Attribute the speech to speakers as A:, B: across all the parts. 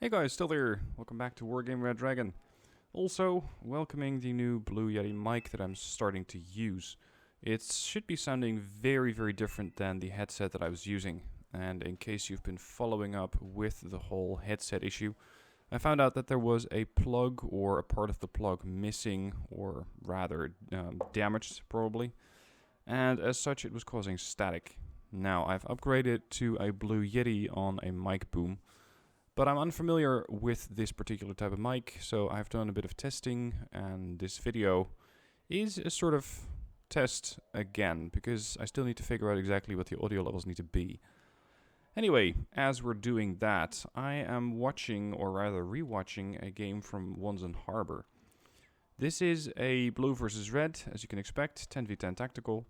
A: Hey guys, still there. Welcome back to Wargame Red Dragon. Also, welcoming the new Blue Yeti mic that I'm starting to use. It should be sounding very different than the headset that I was using. And in case you've been following up with the whole headset issue, I found out that there was a plug or a part of the plug missing, or rather damaged probably. And as such it was causing static. Now I've upgraded to a Blue Yeti on a mic boom. But I'm unfamiliar with this particular type of mic, so I've done a bit of testing, and this video is a sort of test again, because I still need to figure out exactly what the audio levels need to be. Anyway, as we're doing that, I am watching, or rather rewatching, a game from Wonsan Harbor. This is a blue versus red, as you can expect, 10v10 tactical.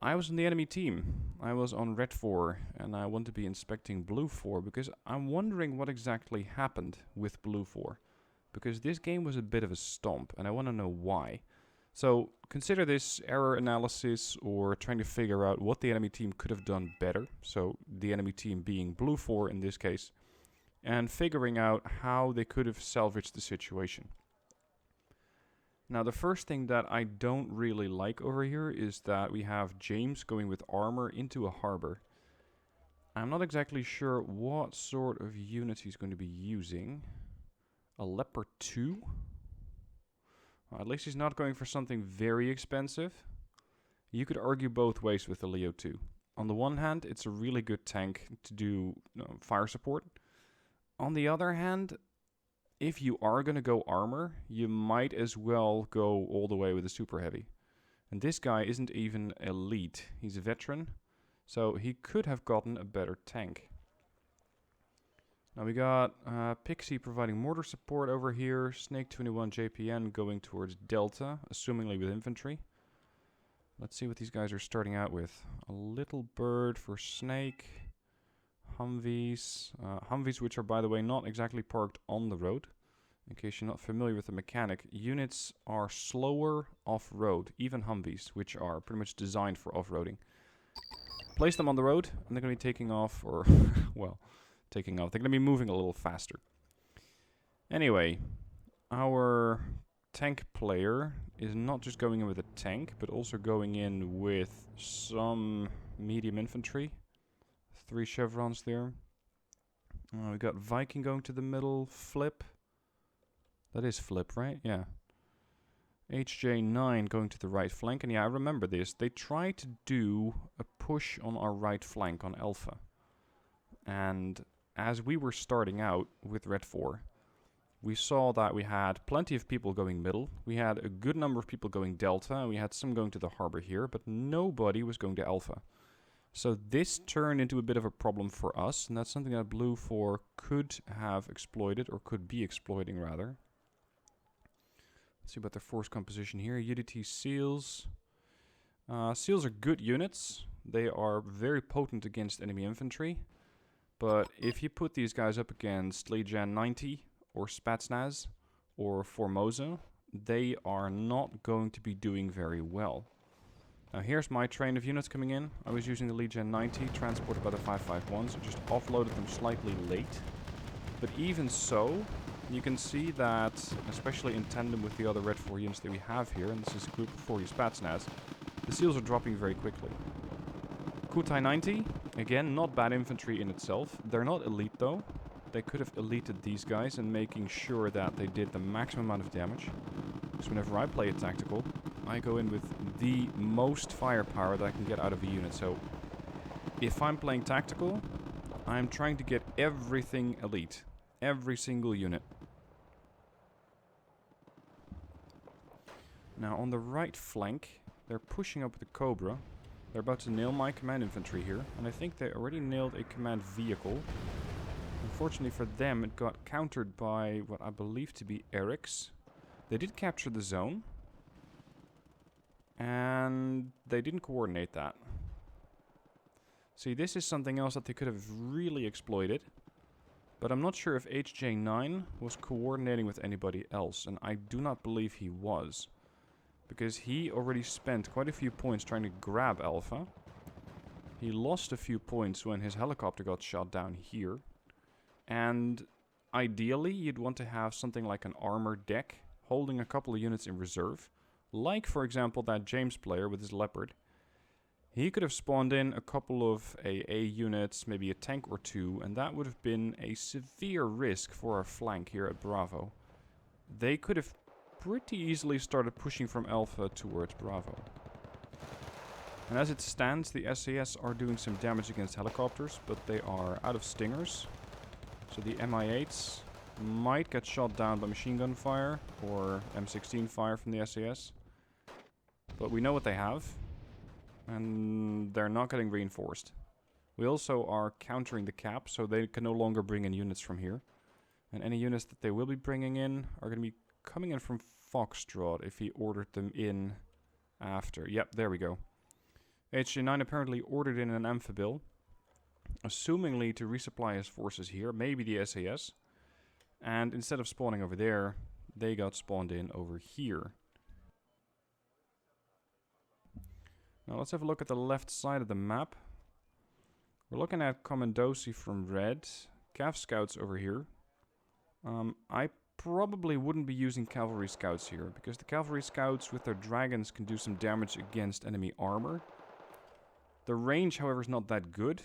A: I was on the enemy team. I was on red 4, and I want to be inspecting blue 4 because I'm wondering what exactly happened with blue 4. Because this game was a bit of a stomp, and I want to know why. So consider this error analysis, or trying to figure out what the enemy team could have done better. So the enemy team being blue 4 in this case, and figuring out how they could have salvaged the situation. Now, the first thing that I don't really like over here is that we have James going with armor into a harbor. I'm not exactly sure what sort of unit he's going to be using. A Leopard 2? Well, at least he's not going for something very expensive. You could argue both ways with the Leo 2. On the one hand, it's a really good tank to do fire support. On the other hand, if you are going to go armor, you might as well go all the way with a super heavy. And this guy isn't even elite. He's a veteran, so he could have gotten a better tank. Now we got Pixie providing mortar support over here. Snake 21 JPN going towards Delta, assumingly with infantry. Let's see what these guys are starting out with. A little bird for Snake. Humvees. Humvees, which are, by the way, not exactly parked on the road. In case you're not familiar with the mechanic, units are slower off-road, even Humvees, which are pretty much designed for off-roading. Place them on the road, and they're going to be taking off, or, well, taking off. They're going to be moving a little faster. Anyway, our tank player is not just going in with a tank, but also going in with some medium infantry. 3 chevrons there. We got Viking going to the middle. Flip. That is Flip, right? Yeah. HJ9 going to the right flank. And yeah, I remember this. They tried to do a push on our right flank on Alpha. And as we were starting out with Red 4, we saw that we had plenty of people going middle. We had a good number of people going Delta. And we had some going to the harbor here. But nobody was going to Alpha. So this turned into a bit of a problem for us, and that's something that Bluefor could have exploited, or could be exploiting rather. Let's see about their force composition here. UDT Seals. Seals are good units. They are very potent against enemy infantry. But if you put these guys up against Legion 90, or Spetsnaz, or Formosa, they are not going to be doing very well. Now here's my train of units coming in. I was using the Legion 90, transported by the 551, so just offloaded them slightly late. But even so, you can see that, especially in tandem with the other Red 4 units that we have here, and this is Group 40 Spetsnaz, the seals are dropping very quickly. Kutai 90, again, not bad infantry in itself. They're not elite though. They could have elited these guys and making sure that they did the maximum amount of damage. Because whenever I play a tactical, I go in with the most firepower that I can get out of a unit. So if I'm playing tactical, I'm trying to get everything elite. Every single unit. Now on the right flank, they're pushing up with the Cobra. They're about to nail my command infantry here. And I think they already nailed a command vehicle. Unfortunately for them, it got countered by what I believe to be Eric's. They did capture the zone. And they didn't coordinate that. See, this is something else that they could have really exploited. But I'm not sure if HJ9 was coordinating with anybody else. And I do not believe he was. Because he already spent quite a few points trying to grab Alpha. He lost a few points when his helicopter got shot down here. And ideally, you'd want to have something like an armor deck holding a couple of units in reserve. Like, for example, that James player with his leopard. He could have spawned in a couple of AA units, maybe a tank or two, and that would have been a severe risk for our flank here at Bravo. They could have pretty easily started pushing from Alpha towards Bravo. And as it stands, the SAS are doing some damage against helicopters, but they are out of stingers. So the Mi-8s might get shot down by machine gun fire or M16 fire from the SAS. But we know what they have. And they're not getting reinforced. We also are countering the cap, so they can no longer bring in units from here. And any units that they will be bringing in are going to be coming in from Foxtrot if he ordered them in after. Yep, there we go. HJ9 apparently ordered in an amphibial, assumingly to resupply his forces here, maybe the SAS. And instead of spawning over there, they got spawned in over here. Now let's have a look at the left side of the map. We're looking at Commandosi from red, Cav scouts over here. I probably wouldn't be using cavalry scouts here, because the cavalry scouts with their dragons can do some damage against enemy armor. The range, however, is not that good,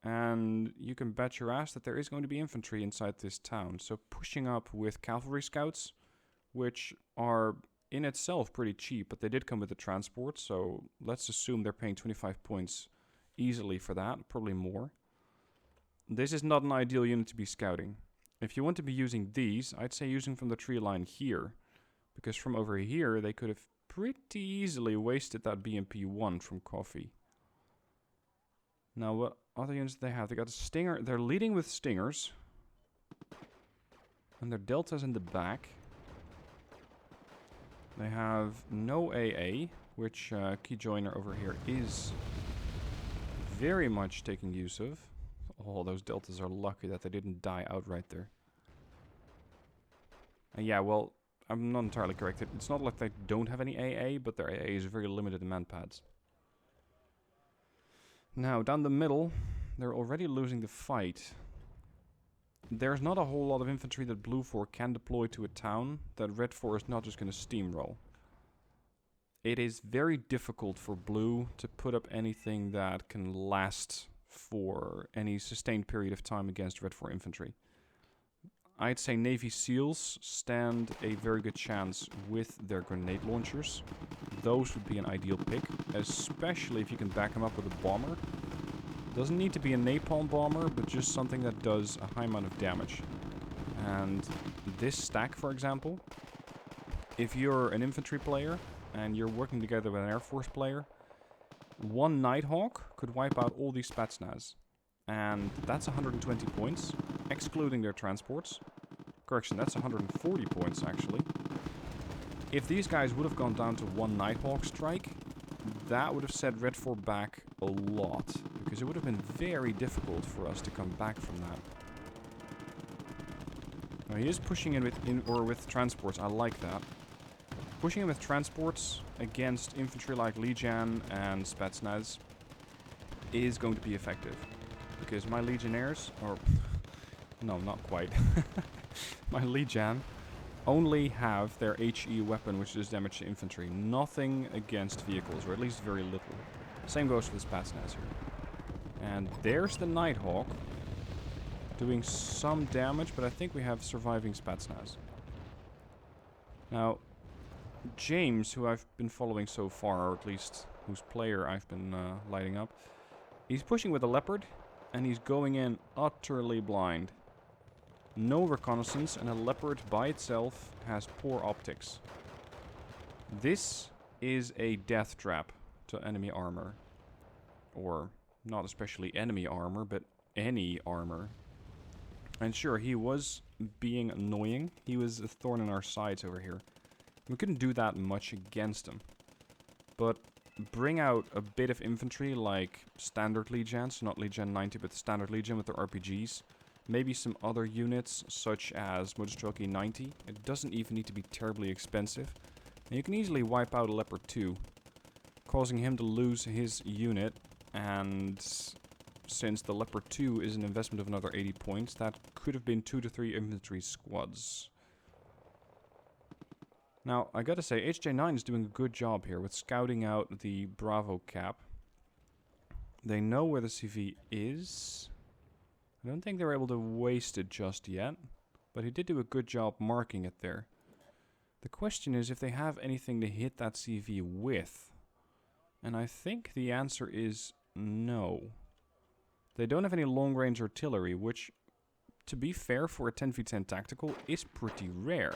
A: and you can bet your ass that there is going to be infantry inside this town. So pushing up with cavalry scouts, which are in itself pretty cheap, but they did come with the transport, so let's assume they're paying 25 points easily for that, probably more. This is not an ideal unit to be scouting. If you want to be using these, I'd say using from the tree line here, because from over here they could have pretty easily wasted that BMP-1 from Coffee. Now what other units do they have? They got a Stinger, they're leading with Stingers, and their Deltas in the back. They have no AA, which Key Joiner over here is very much taking use of. Oh, those Deltas are lucky that they didn't die outright there. Yeah, well, I'm not entirely correct. It's not like they don't have any AA, but their AA is very limited in manpads. Now, down the middle, they're already losing the fight. There's not a whole lot of infantry that Bluefor can deploy to a town that Red 4 is not just going to steamroll. It is very difficult for Blue to put up anything that can last for any sustained period of time against Red 4 infantry. I'd say Navy SEALs stand a very good chance with their grenade launchers. Those would be an ideal pick, especially if you can back them up with a bomber. Doesn't need to be a napalm bomber, but just something that does a high amount of damage. And this stack, for example, if you're an infantry player and you're working together with an Air Force player, one Nighthawk could wipe out all these Spetsnaz. And that's 120 points, excluding their transports. Correction, that's 140 points, actually. If these guys would have gone down to one Nighthawk strike, that would have set Red 4 back a lot, because it would have been very difficult for us to come back from that. Now he is pushing in with transports. I like that. Pushing in with transports against infantry like Legion and Spetsnaz is going to be effective, because my Legionnaires, or no, not quite, my Legion only have their HE weapon, which does damage to infantry. Nothing against vehicles, or at least very little. Same goes for the Spetsnaz here. And there's the Nighthawk doing some damage, but I think we have surviving Spetsnaz. Now, James, who I've been following so far, or at least whose player I've been lighting up, he's pushing with a Leopard, and he's going in utterly blind. No reconnaissance, and a Leopard by itself has poor optics. This is a death trap to enemy armor. Or, not especially enemy armor, but any armor. And sure, he was being annoying. He was a thorn in our sides over here. We couldn't do that much against him. But bring out a bit of infantry like standard Legions, not Legion 90, but the standard Legion with their RPGs. Maybe some other units, such as Motostrelki 90. It doesn't even need to be terribly expensive. And you can easily wipe out a Leopard 2, causing him to lose his unit, and since the Leopard 2 is an investment of another 80 points, that could have been 2 to 3 infantry squads. Now, I gotta say, HJ9 is doing a good job here with scouting out the Bravo cap. They know where the CV is. I don't think they're able to waste it just yet, but he did do a good job marking it there. The question is if they have anything to hit that CV with. And I think the answer is no. They don't have any long-range artillery, which, to be fair for a 10v10 tactical, is pretty rare.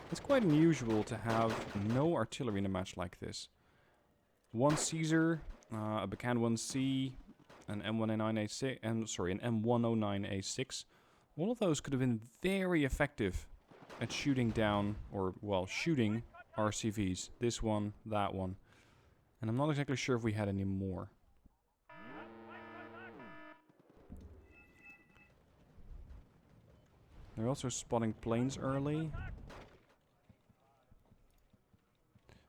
A: It's quite unusual to have no artillery in a match like this. One Caesar, a Bacan 1C, an M109A6, an M109A6. All of those could have been very effective at shooting down, or, well, shooting RCVs. This one, that one. And I'm not exactly sure if we had any more. They're also spotting planes early.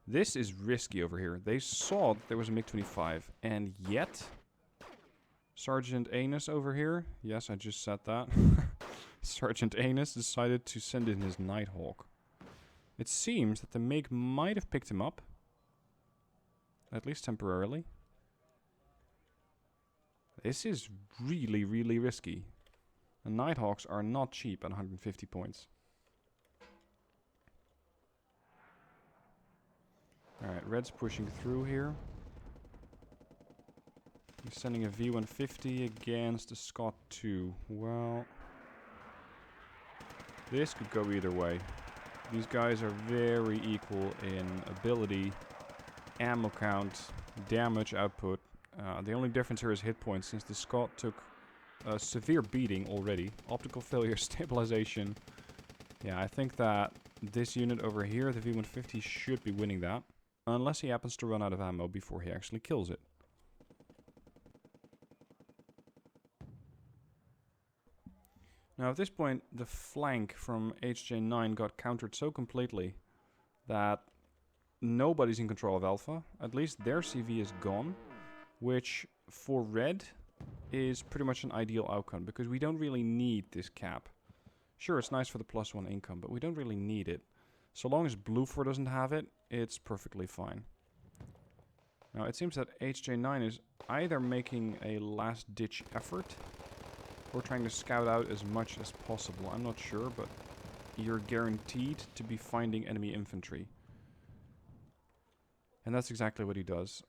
A: This is risky over here. They saw that there was a MiG-25, and yet Sergeant Anus over here, yes, I just said that. Sergeant Anus decided to send in his Nighthawk. It seems that the MiG might have picked him up, at least temporarily. This is really, really risky. And Nighthawks are not cheap at 150 points. Alright, Red's pushing through here. He's sending a V150 against a Scott 2. Well, this could go either way. These guys are very equal in ability, ammo count, damage output. The only difference here is hit points, since the Scott took a severe beating already. Optical failure, stabilization. Yeah, I think that this unit over here, the V150, should be winning that. Unless he happens to run out of ammo before he actually kills it. Now at this point, the flank from HJ9 got countered so completely that nobody's in control of Alpha. At least their CV is gone, which for Red is pretty much an ideal outcome, because we don't really need this cap. Sure, it's nice for the +1 income, but we don't really need it. So long as Bluefor doesn't have it, it's perfectly fine. Now it seems that HJ9 is either making a last-ditch effort or trying to scout out as much as possible. I'm not sure, but you're guaranteed to be finding enemy infantry. And that's exactly what he does.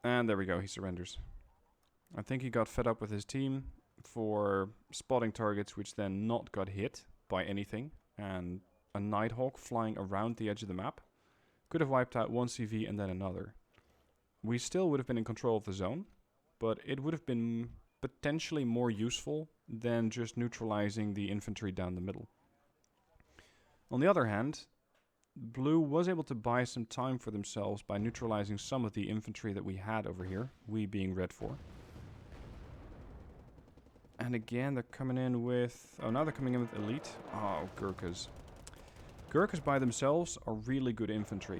A: And there we go, he surrenders. I think he got fed up with his team for spotting targets which then not got hit by anything. And a Nighthawk flying around the edge of the map could have wiped out one CV and then another. We still would have been in control of the zone, but it would have been potentially more useful than just neutralizing the infantry down the middle. On the other hand, Blue was able to buy some time for themselves by neutralizing some of the infantry that we had over here, we being Red 4. And again, they're coming in with... oh, now they're coming in with Elite. Oh, Gurkhas. Gurkhas by themselves are really good infantry.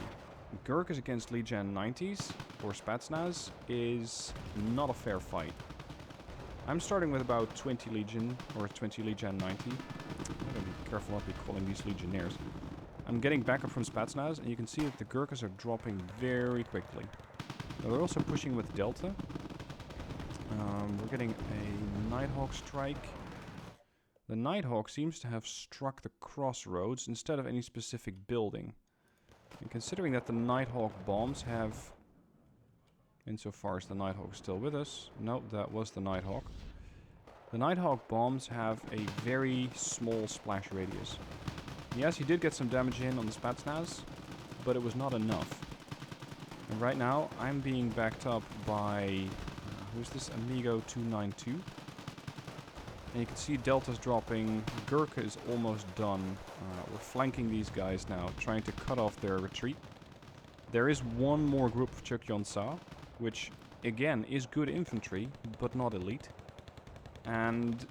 A: Gurkhas against Legion 90s, or Spetsnaz, is not a fair fight. I'm starting with about 20 Legion, or 20 Legion 90. I gotta be careful not to be calling these Legionnaires. I'm getting backup from Spetsnaz, and you can see that the Gurkhas are dropping very quickly. Now they're also pushing with Delta. We're getting a Nighthawk strike. The Nighthawk seems to have struck the crossroads instead of any specific building. And considering that the Nighthawk bombs have... insofar as the Nighthawk is still with us... no, that was the Nighthawk. The Nighthawk bombs have a very small splash radius. Yes, he did get some damage in on the Spetsnaz, but it was not enough. And right now, I'm being backed up by... who's this? Amigo 292. And you can see Delta's dropping. Gurkha is almost done. We're flanking these guys now, trying to cut off their retreat. There is one more group of Chukyonsa, which, again, is good infantry, but not elite. And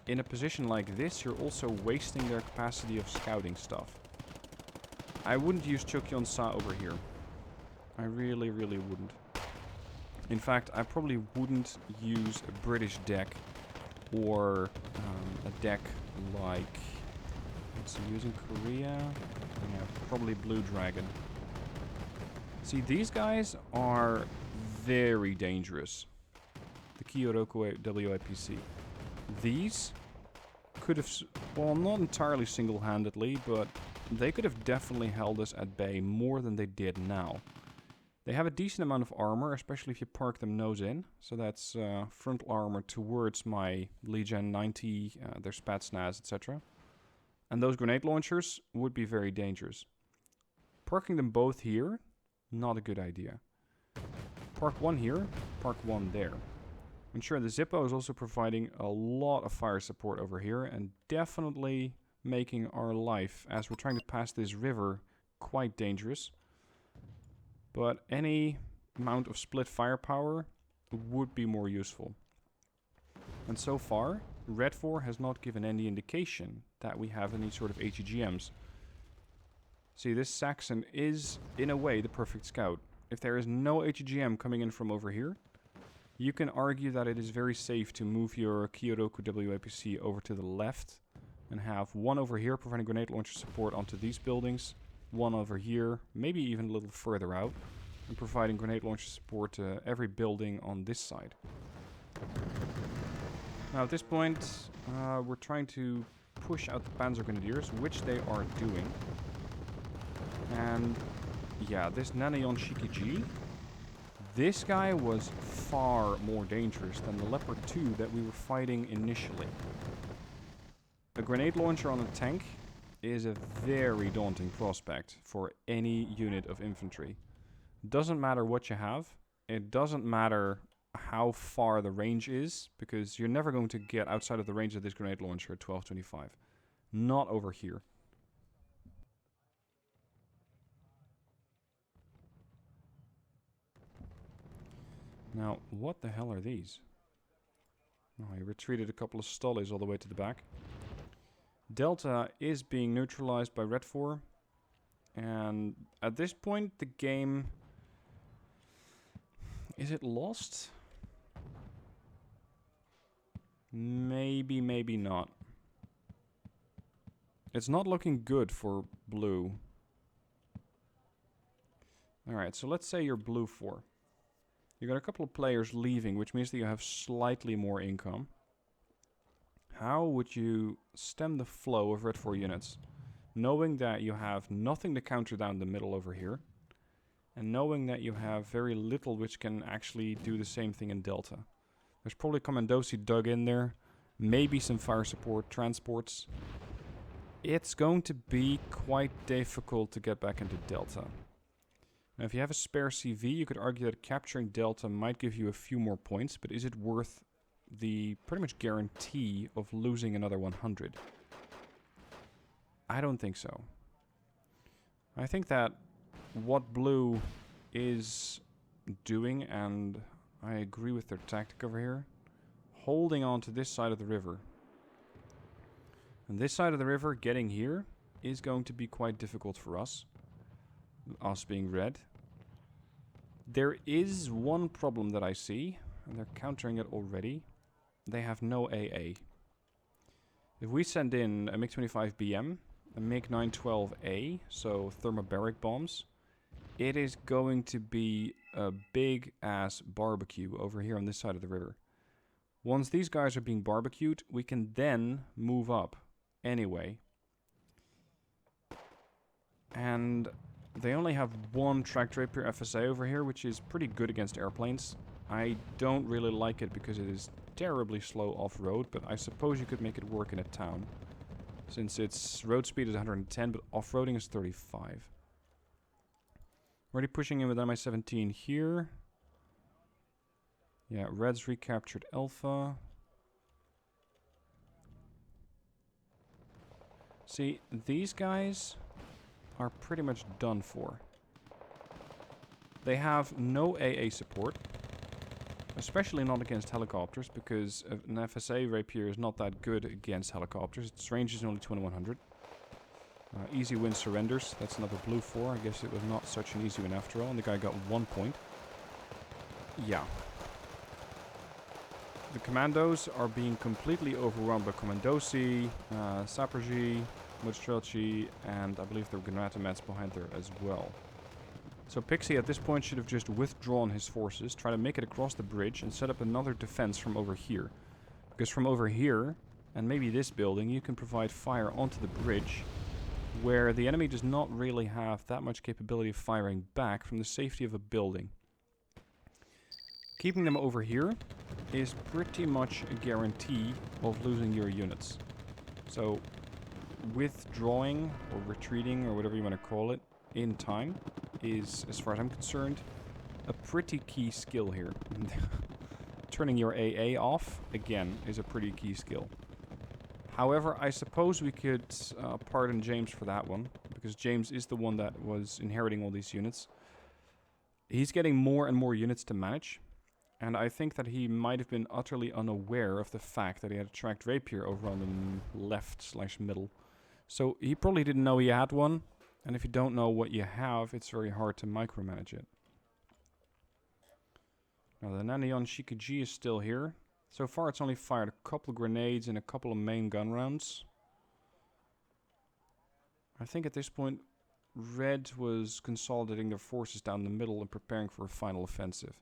A: in a position like this, you're also wasting their capacity of scouting stuff. I wouldn't use Chukyonsa over here. I really, really wouldn't. In fact, I probably wouldn't use a British deck or a deck like, what's he using, Korea? Yeah, probably Blue Dragon. See, these guys are very dangerous. The Kyotoku WIPC. These could have, well, not entirely single-handedly, but they could have definitely held us at bay more than they did now. They have a decent amount of armor, especially if you park them nose in. So that's frontal armor towards my Legion 90, their Spatsnaz, etc. And those grenade launchers would be very dangerous. Parking them both here, not a good idea. Park one here, park one there. And sure, the Zippo is also providing a lot of fire support over here and definitely making our life, as we're trying to pass this river, quite dangerous. But any amount of split firepower would be more useful. And so far, Red 4 has not given any indication that we have any sort of HEGMs. See, this Saxon is, in a way, the perfect scout. If there is no HEGM coming in from over here, you can argue that it is very safe to move your Kyotoku WIPC over to the left and have one over here providing grenade launcher support onto these buildings, one over here, maybe even a little further out, and providing grenade launcher support to every building on this side. Now at this point, we're trying to push out the Panzer Grenadiers, which they are doing. And yeah, this Nanayon Shikiji, this guy was far more dangerous than the Leopard 2 that we were fighting initially. A grenade launcher on a tank is a very daunting prospect for any unit of infantry. Doesn't matter what you have, it doesn't matter how far the range is, because you're never going to get outside of the range of this grenade launcher at 1225. Not over here. Now, what the hell are these? Oh, he retreated a couple of Stollies all the way to the back. Delta is being neutralized by Red 4. And at this point, the game... Is it lost? Maybe, maybe not. It's not looking good for blue. Alright, so let's say you're Bluefor. You got a couple of players leaving, which means that you have slightly more income. How would you stem the flow of Red 4 units? Knowing that you have nothing to counter down the middle over here. And knowing that you have very little which can actually do the same thing in Delta. There's probably Commandosi dug in there. Maybe some fire support, transports. It's going to be quite difficult to get back into Delta. Now, if you have a spare CV, you could argue that capturing Delta might give you a few more points, but is it worth the pretty much guarantee of losing another 100? I don't think so. I think that what blue is doing, and I agree with their tactic over here, holding on to this side of the river. And this side of the river, getting here, is going to be quite difficult for us. Us being red. There is one problem that I see, and they're countering it already. They have no AA. If we send in a MiG-25BM, a MiG-912A, so thermobaric bombs, it is going to be a big-ass barbecue over here on this side of the river. Once these guys are being barbecued, we can then move up anyway. And they only have one track draper FSA over here, which is pretty good against airplanes. I don't really like it because it is terribly slow off-road, but I suppose you could make it work in a town. Since its road speed is 110, but off-roading is 35. Already pushing in with Mi-17 here. Yeah, Red's recaptured Alpha. See, these guys are pretty much done for. They have no AA support, especially not against helicopters, because an FSA Rapier is not that good against helicopters. Its range is only 2100. Easy win surrenders. That's another Bluefor. I guess it was not such an easy win after all, and the guy got 1 point. Yeah. The commandos are being completely overwhelmed by Commandosi, Saperji, Mutstrelchi, and I believe there are Granatomets behind there as well. So Pixie at this point should have just withdrawn his forces, try to make it across the bridge, and set up another defense from over here. Because from over here, and maybe this building, you can provide fire onto the bridge, where the enemy does not really have that much capability of firing back from the safety of a building. Keeping them over here is pretty much a guarantee of losing your units. So withdrawing or retreating or whatever you want to call it in time is, as far as I'm concerned, a pretty key skill here. Turning your AA off, again, is a pretty key skill. However, I suppose we could pardon James for that one, because James is the one that was inheriting all these units. He's getting more and more units to manage, and I think that he might have been utterly unaware of the fact that he had a tracked rapier over on the left/middle. So he probably didn't know he had one, and if you don't know what you have, it's very hard to micromanage it. Now the Nanion Shikuji is still here. So far it's only fired a couple of grenades and a couple of main gun rounds. I think at this point Red was consolidating their forces down the middle and preparing for a final offensive.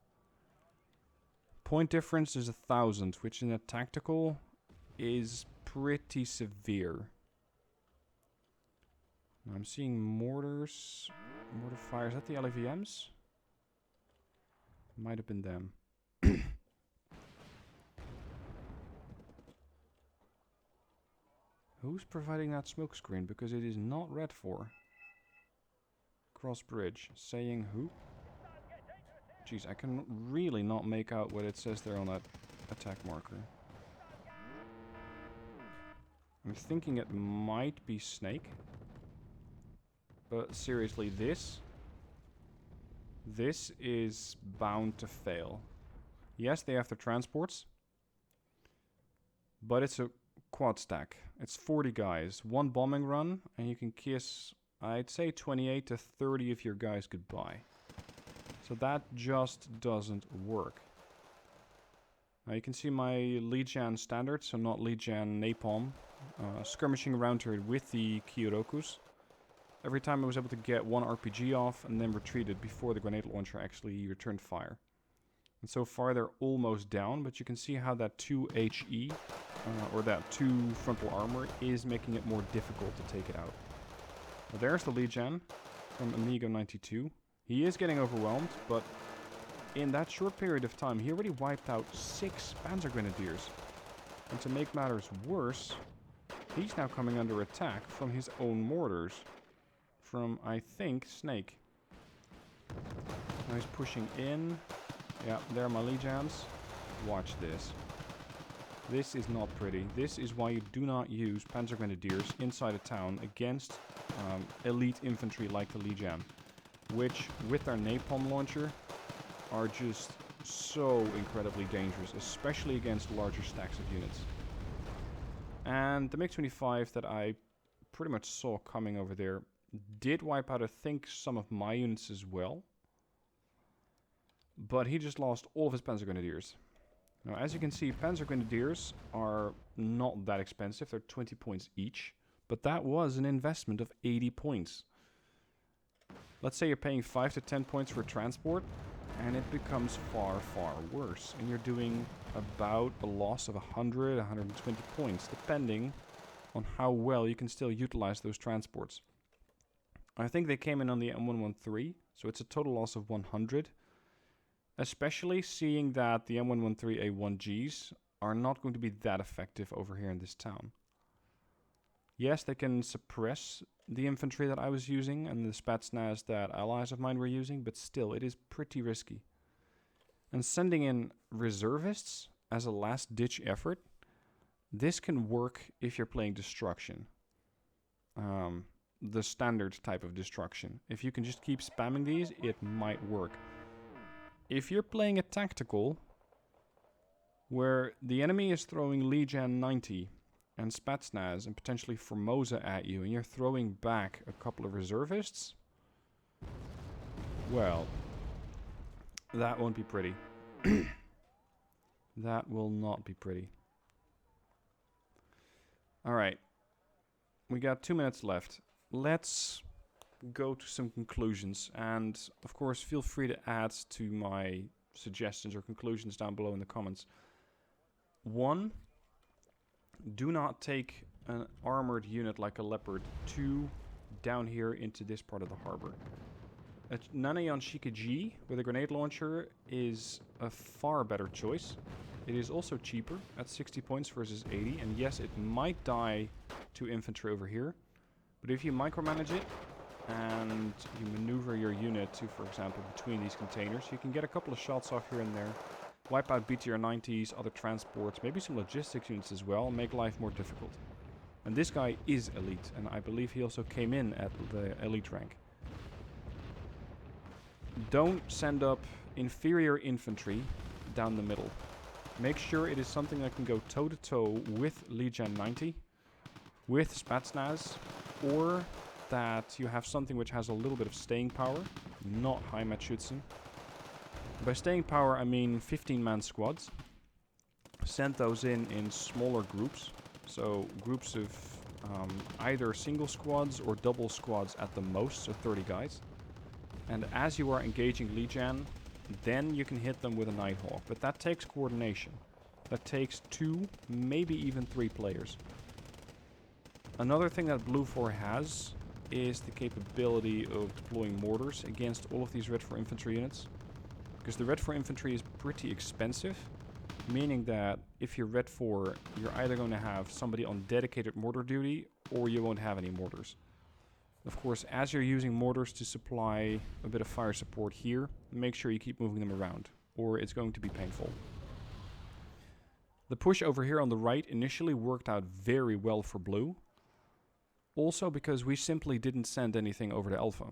A: Point difference is 1,000, which in a tactical is pretty severe. Now I'm seeing mortars, mortar fires. Is that the LAVMs? Might have been them. Who's providing that smoke screen? Because it is not red for. Cross bridge. Saying who? Jeez, I can really not make out what it says there on that attack marker. I'm thinking it might be Snake. But seriously, this is bound to fail. Yes, they have their transports. But it's a quad stack. It's 40 guys. One bombing run, and you can kiss, I'd say, 28 to 30 of your guys goodbye. So that just doesn't work. Now you can see my Lijian standard, so not Lijian Napalm, skirmishing around here with the Kyorokus. Every time I was able to get one RPG off and then retreated before the grenade launcher actually returned fire. And so far they're almost down, but you can see how that 2 HE, or that 2 frontal armor, is making it more difficult to take it out. Well, there's the Lijian from Amigo 92. He is getting overwhelmed, but in that short period of time, he already wiped out 6 Panzer Grenadiers. And to make matters worse, he's now coming under attack from his own mortars. From, I think, Snake. Now he's pushing in. Yeah, there are my Lijians. Watch this. This is not pretty. This is why you do not use Panzer Grenadiers inside a town against elite infantry like the Lijian, which, with their napalm launcher, are just so incredibly dangerous, especially against larger stacks of units. And the MiG-25 that I pretty much saw coming over there did wipe out, I think, some of my units as well. But he just lost all of his Panzer Grenadiers. Now, as you can see, Panzer Grenadiers are not that expensive. They're 20 points each. But that was an investment of 80 points. Let's say you're paying 5 to 10 points for transport, and it becomes far, far worse. And you're doing about a loss of 100, 120 points, depending on how well you can still utilize those transports. I think they came in on the M113, so it's a total loss of 100. Especially seeing that the M113A1Gs are not going to be that effective over here in this town. Yes, they can suppress the infantry that I was using and the Spetsnaz that allies of mine were using, but still, it is pretty risky. And sending in reservists as a last-ditch effort, this can work if you're playing destruction. The standard type of destruction. If you can just keep spamming these, it might work. If you're playing a tactical, where the enemy is throwing Lijian 90 and Spetsnaz and potentially Formosa at you, and you're throwing back a couple of reservists, well, that won't be pretty. That will not be pretty. Alright. We got 2 minutes left. Let's go to some conclusions. And, of course, feel free to add to my suggestions or conclusions down below in the comments. 1. Do not take an armored unit like a leopard down here into this part of the harbor. A Nanayon Shikaji with a grenade launcher is a far better choice. It is also cheaper at 60 points versus 80. And yes, it might die to infantry over here. But if you micromanage it and you maneuver your unit to, for example, between these containers, you can get a couple of shots off here and there. Wipe out BTR 90s, other transports, maybe some logistics units as well, make life more difficult. And this guy is elite, and I believe he also came in at the elite rank. Don't send up inferior infantry down the middle. Make sure it is something that can go toe-to-toe with Legion 90, with Spetsnaz, or that you have something which has a little bit of staying power, not Heimatschützen. By staying power, I mean 15-man squads. Send those in smaller groups. So groups of either single squads or double squads at the most, so 30 guys. And as you are engaging Legion, then you can hit them with a Nighthawk. But that takes coordination. That takes 2, maybe even 3 players. Another thing that Bluefor has is the capability of deploying mortars against all of these Red 4 infantry units. Because the Red 4 infantry is pretty expensive, meaning that if you're Red 4, you're either going to have somebody on dedicated mortar duty, or you won't have any mortars. Of course, as you're using mortars to supply a bit of fire support here, make sure you keep moving them around, or it's going to be painful. The push over here on the right initially worked out very well for Blue. Also because we simply didn't send anything over to Alpha.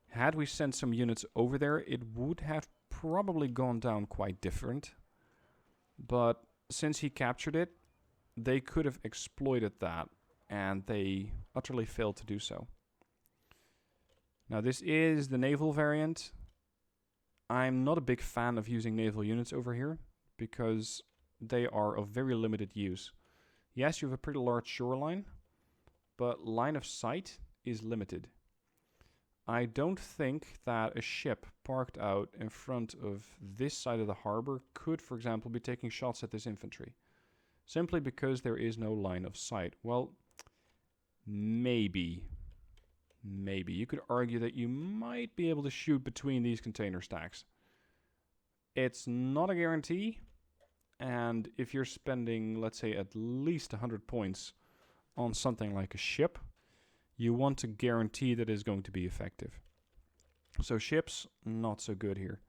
A: Had we sent some units over there, it would have probably gone down quite different. But since he captured it, they could have exploited that, and they utterly failed to do so. Now this is the naval variant. I'm not a big fan of using naval units over here, because they are of very limited use. Yes, you have a pretty large shoreline, but line of sight is limited. I don't think that a ship parked out in front of this side of the harbor could, for example, be taking shots at this infantry. Simply because there is no line of sight. Well, maybe. Maybe. You could argue that you might be able to shoot between these container stacks. It's not a guarantee. And if you're spending, let's say, at least 100 points on something like a ship, you want to guarantee that it's going to be effective. So ships, not so good here.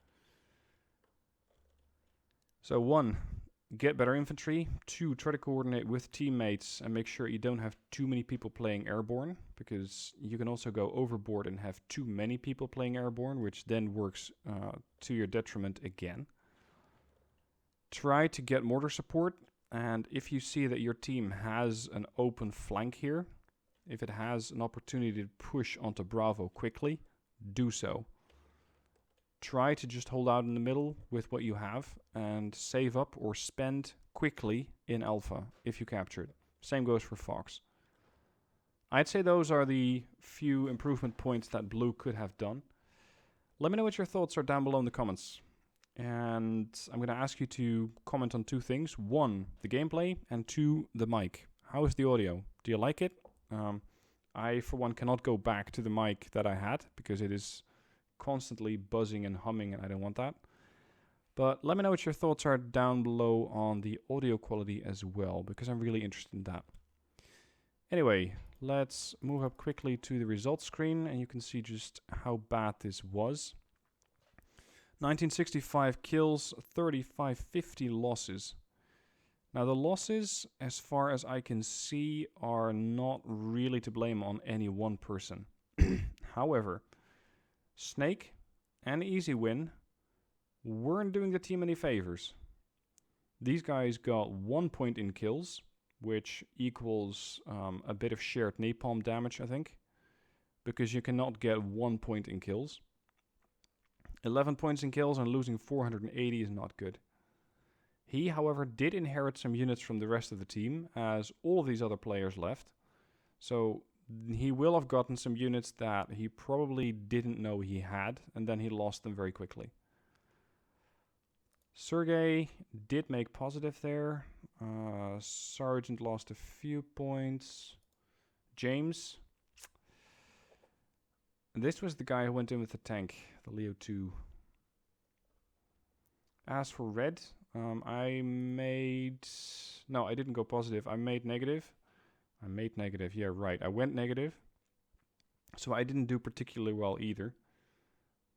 A: So 1, get better infantry. 2, try to coordinate with teammates and make sure you don't have too many people playing airborne, because you can also go overboard and have too many people playing airborne, which then works to your detriment again. Try to get mortar support, and if you see that your team has an open flank here, if it has an opportunity to push onto Bravo quickly, do so. Try to just hold out in the middle with what you have and save up or spend quickly in Alpha if you capture it. Same goes for Fox. I'd say those are the few improvement points that Blue could have done. Let me know what your thoughts are down below in the comments. And I'm going to ask you to comment on 2 things. 1, the gameplay, and 2, the mic. How is the audio? Do you like it? I, for one, cannot go back to the mic that I had because it is constantly buzzing and humming, and I don't want that. But let me know what your thoughts are down below on the audio quality as well, because I'm really interested in that. Anyway, let's move up quickly to the results screen, and you can see just how bad this was. 1965 kills, 3550 losses. Now the losses, as far as I can see, are not really to blame on any one person. However, Snake and Easy Win weren't doing the team any favors. These guys got 1 point in kills, which equals a bit of shared napalm damage, I think, because you cannot get 1 point in kills. 11 points in kills and losing 480 is not good. He, however, did inherit some units from the rest of the team, as all of these other players left. So he will have gotten some units that he probably didn't know he had, and then he lost them very quickly. Sergey did make positive there. Sergeant lost a few points. James. This was the guy who went in with the tank, the Leo 2. As for red, I didn't go positive. I made negative. Yeah, right. I went negative. So I didn't do particularly well either.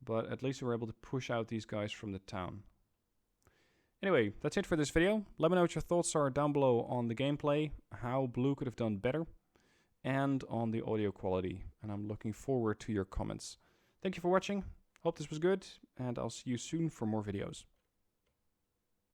A: But at least we were able to push out these guys from the town. Anyway, that's it for this video. Let me know what your thoughts are down below on the gameplay, how blue could have done better, and on the audio quality. And I'm looking forward to your comments. Thank you for watching. Hope this was good, and I'll see you soon for more videos.